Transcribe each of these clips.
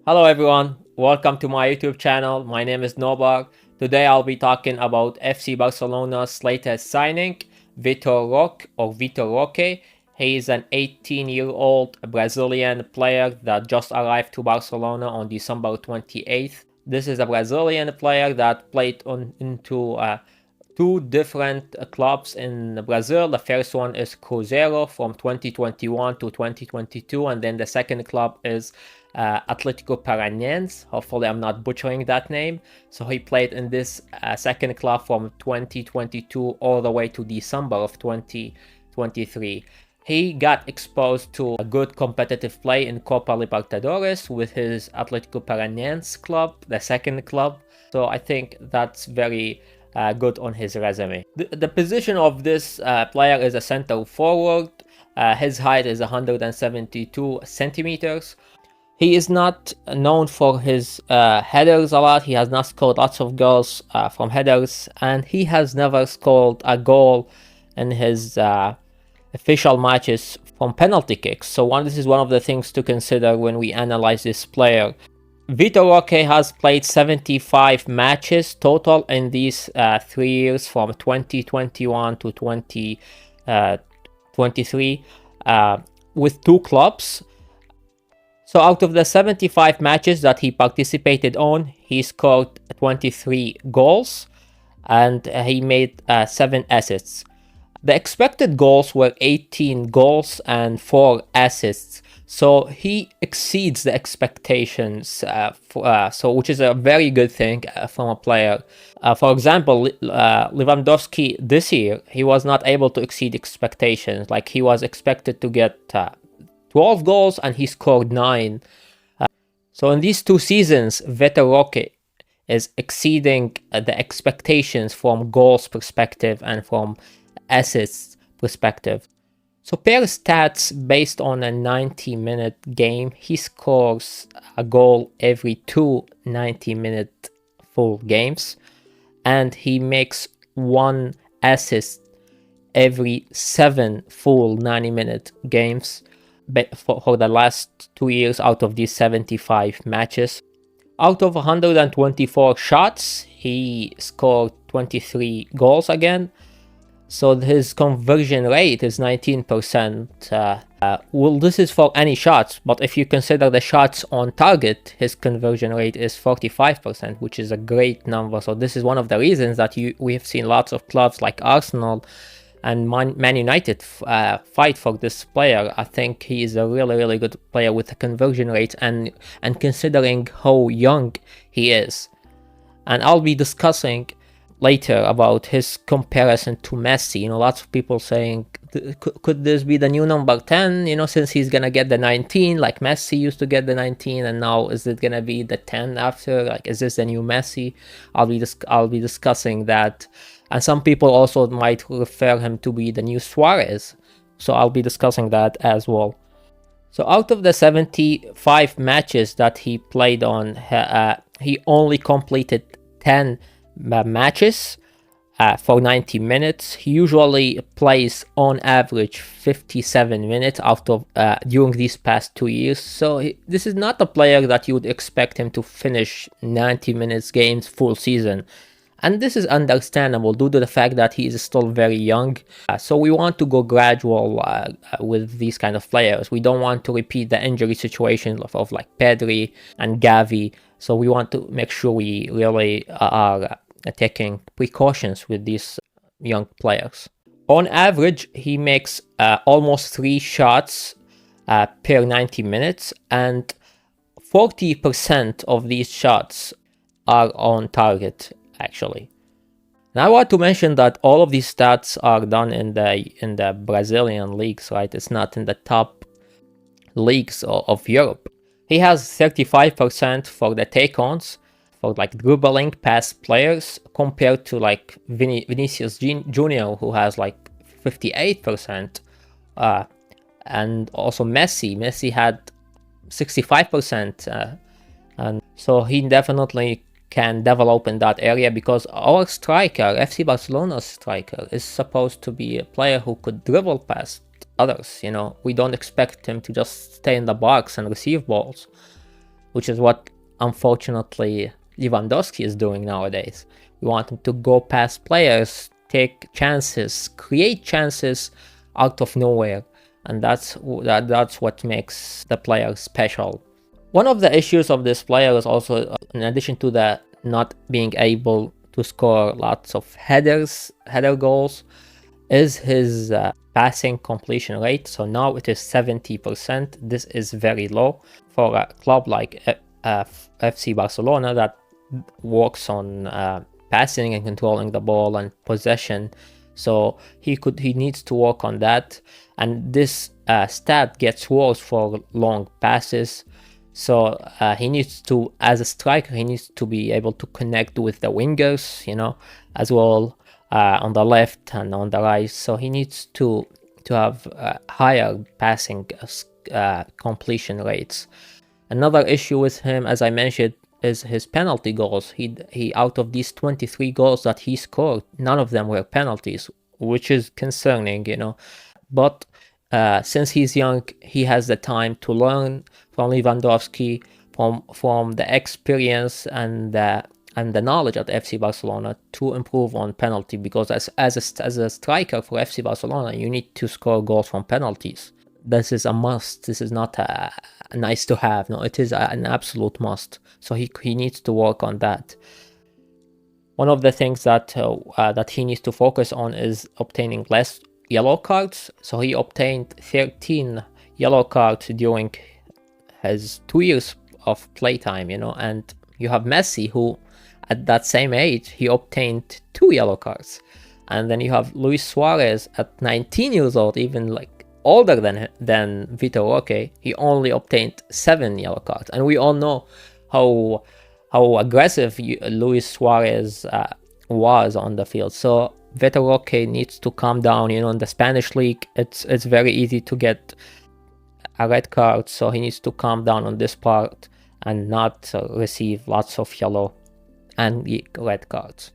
Hello everyone, welcome to my YouTube channel. My name is Nobar. Today I'll be talking about FC Barcelona's latest signing, Vitor Roque or Vitor Roque. He is an 18-year-old Brazilian player that just arrived to Barcelona on December 28th. This is a Brazilian player that played into two different clubs in Brazil. The first one is Cruzeiro from 2021 to 2022, and then the second club is Atlético Paranaense. Hopefully, I'm not butchering that name. So he played in this second club from 2022 all the way to December of 2023. He got exposed to a good competitive play in Copa Libertadores with his Atlético Paranaense club, the second club. So I think that's very good on his resume. The position of this player is a center forward. His height is 172 centimeters. He is not known for his headers a lot. He has not scored lots of goals from headers, and he has never scored a goal in his official matches from penalty kicks. So this is one of the things to consider when we analyze this player. Vitor Roque has played 75 matches total in these 3 years from 2021 to 2023 with two clubs. So out of the 75 matches that he participated on, he scored 23 goals and he made 7 assists. The expected goals were 18 goals and 4 assists. So he exceeds the expectations, which is a very good thing from a player. For example, Lewandowski this year, he was not able to exceed expectations. Like he was expected to get 12 goals and he scored 9. So in these 2 seasons, Vitor Roque is exceeding the expectations from goals perspective and from assists perspective. So per stats based on a 90-minute game, he scores a goal every 2 90-minute full games, and he makes 1 assist every 7 full 90-minute games for the last 2 years out of these 75 matches. Out of 124 shots, he scored 23 goals again. So his conversion rate is 19%. Well, this is for any shots, but if you consider the shots on target, his conversion rate is 45%, which is a great number. So this is one of the reasons that we have seen lots of clubs like Arsenal and Man United fight for this player. I think he is a really, really good player with a conversion rate and considering how young he is. And I'll be discussing later about his comparison to Messi. Lots of people saying, could this be the new number 10? Since he's gonna get the 19, like Messi used to get the 19, and now is it gonna be the 10 after? Like, is this the new Messi? I'll be discussing that, and some people also might refer him to be the new Suarez. So I'll be discussing that as well. So out of the 75 matches that he played on, he only completed 10 matches for 90 minutes. He usually plays on average 57 minutes out of during these past 2 years. So this is not a player that you would expect him to finish 90 minutes games full season. And this is understandable due to the fact that he is still very young. So we want to go gradual with these kind of players. We don't want to repeat the injury situation of like Pedri and Gavi. So we want to make sure we really are taking precautions with these young players. On average, he makes almost 3 shots per 90 minutes, and 40% of these shots are on target, actually. Now I want to mention that all of these stats are done in the Brazilian leagues, right? It's not in the top leagues of Europe. He has 35% for the take-ons, for like dribbling past players, compared to like Vinicius Junior, who has like 58%, and also Messi had 65%, and so he definitely can develop in that area, because our striker, FC Barcelona's striker, is supposed to be a player who could dribble past others. We don't expect him to just stay in the box and receive balls. which is what unfortunately Lewandowski is doing nowadays. We want him to go past players, take chances, create chances out of nowhere, and that's what makes the player special. One of the issues of this player is also, in addition to the not being able to score lots of header goals, is his passing completion rate. So now it is 70%. This is very low for a club like FC Barcelona that works on passing and controlling the ball and possession. So he needs to work on that, and this stat gets worse for long passes. So he needs to, as a striker, he needs to be able to connect with the wingers, as well, on the left and on the right. So he needs to have higher passing completion rates. Another issue with him, as I mentioned, is his penalty goals. He out of these 23 goals that he scored, none of them were penalties, which is concerning, But since he's young, he has the time to learn from Lewandowski, from the experience and the knowledge at FC Barcelona to improve on penalty, because as a striker for FC Barcelona, you need to score goals from penalties. This is a must. This is not a nice to have. No, it is an absolute must. So he needs to work on that. One of the things that he needs to focus on is obtaining less yellow cards. So he obtained 13 yellow cards during his 2 years of playtime, and you have Messi, who at that same age, he obtained 2 yellow cards. And then you have Luis Suarez at 19 years old, even older than Vitor Roque. He only obtained 7 yellow cards. And we all know how aggressive Luis Suarez was on the field. So Vitor Roque needs to calm down. In the Spanish league, it's very easy to get a red card, so he needs to calm down on this part and not receive lots of yellow and red cards.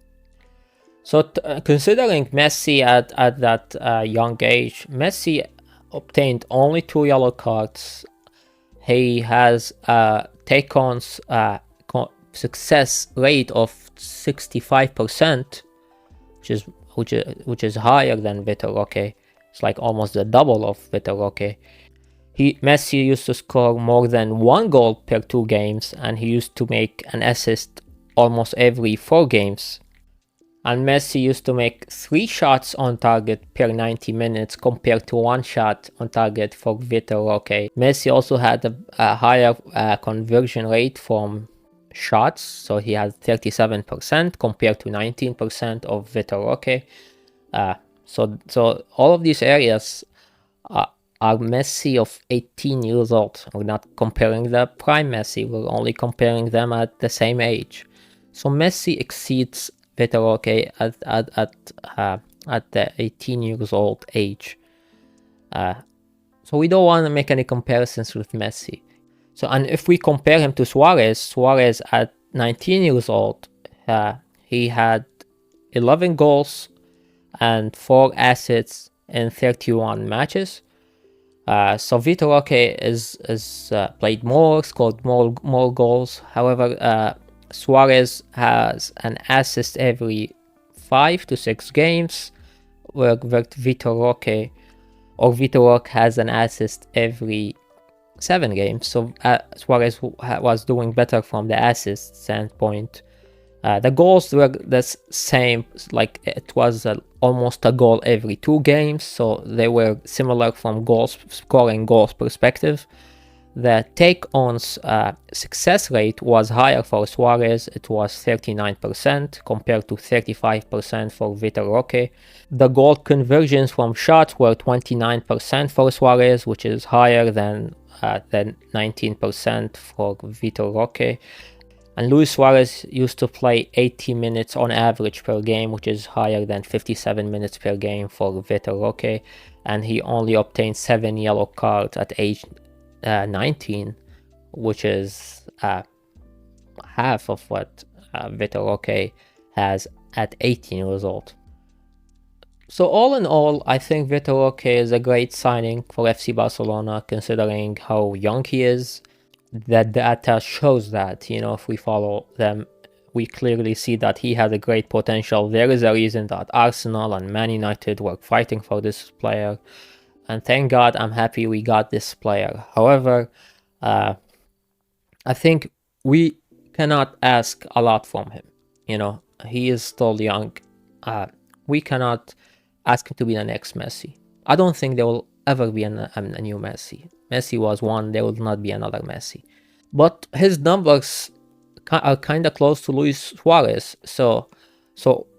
So considering Messi at that young age, Messi obtained only 2 yellow cards. He has take-ons success rate of 65%, which is higher than Vitor Roque. It's almost the double of Vitor Roque. Messi used to score more than 1 goal per 2 games, and he used to make an assist almost every 4 games. And Messi used to make 3 shots on target per 90 minutes compared to 1 shot on target for Vitor Roque. Messi also had a higher conversion rate from shots, so he had 37% compared to 19% of Vitor Roque. So all of these areas are Messi of 18 years old. We're not comparing the prime Messi, we're only comparing them at the same age. So Messi exceeds Vitor Roque at the 18 years old age. So we don't want to make any comparisons with Messi. So, and if we compare him to Suarez at 19 years old, he had 11 goals and 4 assists in 31 matches. So Vitor Roque is played more, scored more goals. However, Suarez has an assist every 5 to 6 games, where Vitor Roque has an assist every 7 games. So Suarez was doing better from the assist standpoint. The goals were the same, it was almost a goal every 2 games, so they were similar from scoring goals perspective. The take-ons success rate was higher for Suarez. It was 39% compared to 35% for Vitor Roque. The goal conversions from shots were 29% for Suarez, which is higher than 19% for Vitor Roque. And Luis Suarez used to play 80 minutes on average per game, which is higher than 57 minutes per game for Vitor Roque. And he only obtained 7 yellow cards at age 19, which is half of what Vitor Roque has at 18 years old. So all in all, I think Vitor Roque is a great signing for FC Barcelona, considering how young he is. The data shows that, if we follow them, we clearly see that he has a great potential. There is a reason that Arsenal and Man United were fighting for this player, and thank God, I'm happy we got this player. However, I think we cannot ask a lot from him. He is still young. We cannot ask him to be the next Messi. I don't think there will ever be a new Messi. Messi was one, there will not be another Messi. But his numbers are kind of close to Luis Suarez, so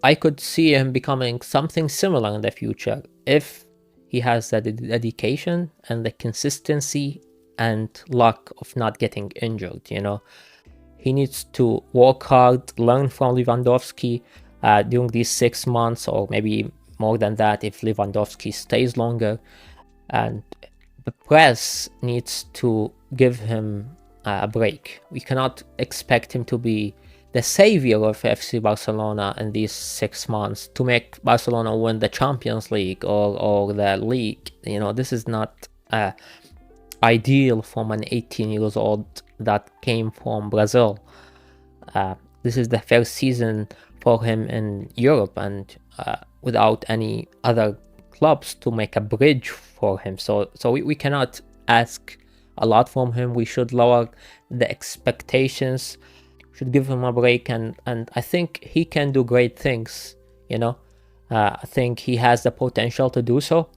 I could see him becoming something similar in the future if he has the dedication and the consistency and luck of not getting injured. He needs to work hard, learn from Lewandowski during these 6 months, or maybe more than that if Lewandowski stays longer. And the press needs to give him a break. We cannot expect him to be the savior of FC Barcelona in these 6 months to make Barcelona win the Champions League or the league. This is not ideal from an 18 years old that came from Brazil. This is the first season for him in Europe, and without any other clubs to make a bridge for him. So we cannot ask a lot from him. We should lower the expectations, should give him a break, and I think he can do great things. I think he has the potential to do so.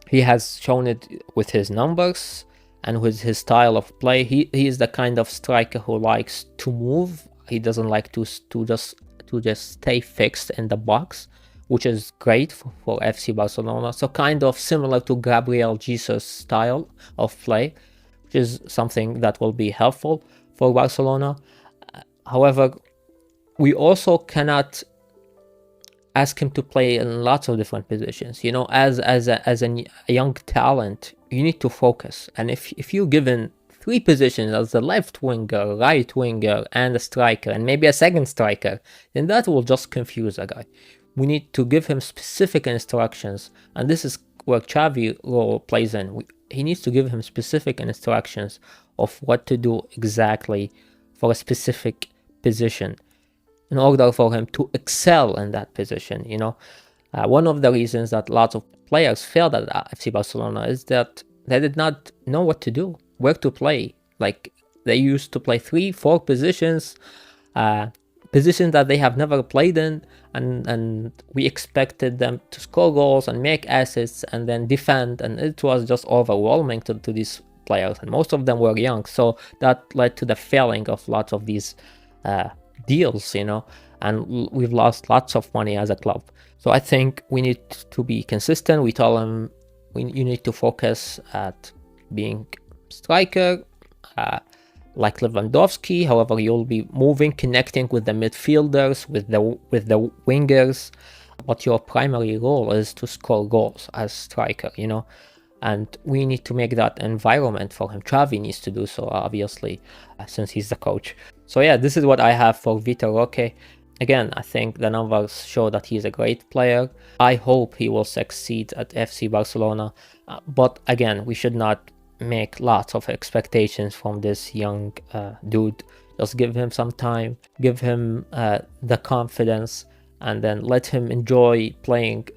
He has shown it with his numbers and with his style of play. He is the kind of striker who likes to move. He doesn't like to just stay fixed in the box, which is great for FC Barcelona. So kind of similar to Gabriel Jesus' style of play, which is something that will be helpful for Barcelona. However, we also cannot ask him to play in lots of different positions. As a young talent, you need to focus. And if you're given 3 positions as the left winger, right winger, and a striker, and maybe a second striker, then that will just confuse a guy. We need to give him specific instructions, and this is where Xavi's role plays in. He needs to give him specific instructions of what to do exactly for a specific position in order for him to excel in that position. One of the reasons that lots of players failed at FC Barcelona is that they did not know what to do, where to play. Like, they used to play 3-4 positions, positions that they have never played in, and we expected them to score goals and make assists and then defend, and it was just overwhelming to these players, and most of them were young. So that led to the failing of lots of these deals, and we've lost lots of money as a club. So I think we need to be consistent. We tell them you need to focus at being striker, like Lewandowski. However, you'll be moving, connecting with the midfielders, with the wingers, but your primary role is to score goals as striker, and we need to make that environment for him. Xavi needs to do so, obviously, since he's the coach. So yeah, this is what I have for Vitor Roque. Again, I think the numbers show that he's a great player. I hope he will succeed at FC Barcelona, but again, we should not make lots of expectations from this young dude. Just give him some time, give him the confidence, and then let him enjoy playing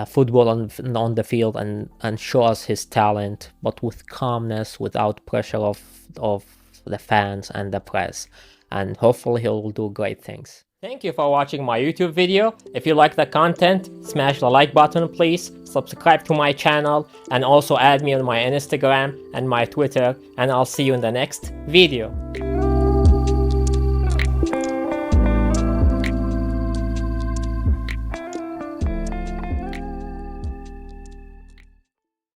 football on the field and show us his talent, but with calmness, without pressure of the fans and the press. And hopefully he'll do great things. Thank you for watching my YouTube video. If you like the content, smash the like button please, subscribe to my channel, and also add me on my Instagram and my Twitter, and I'll see you in the next video.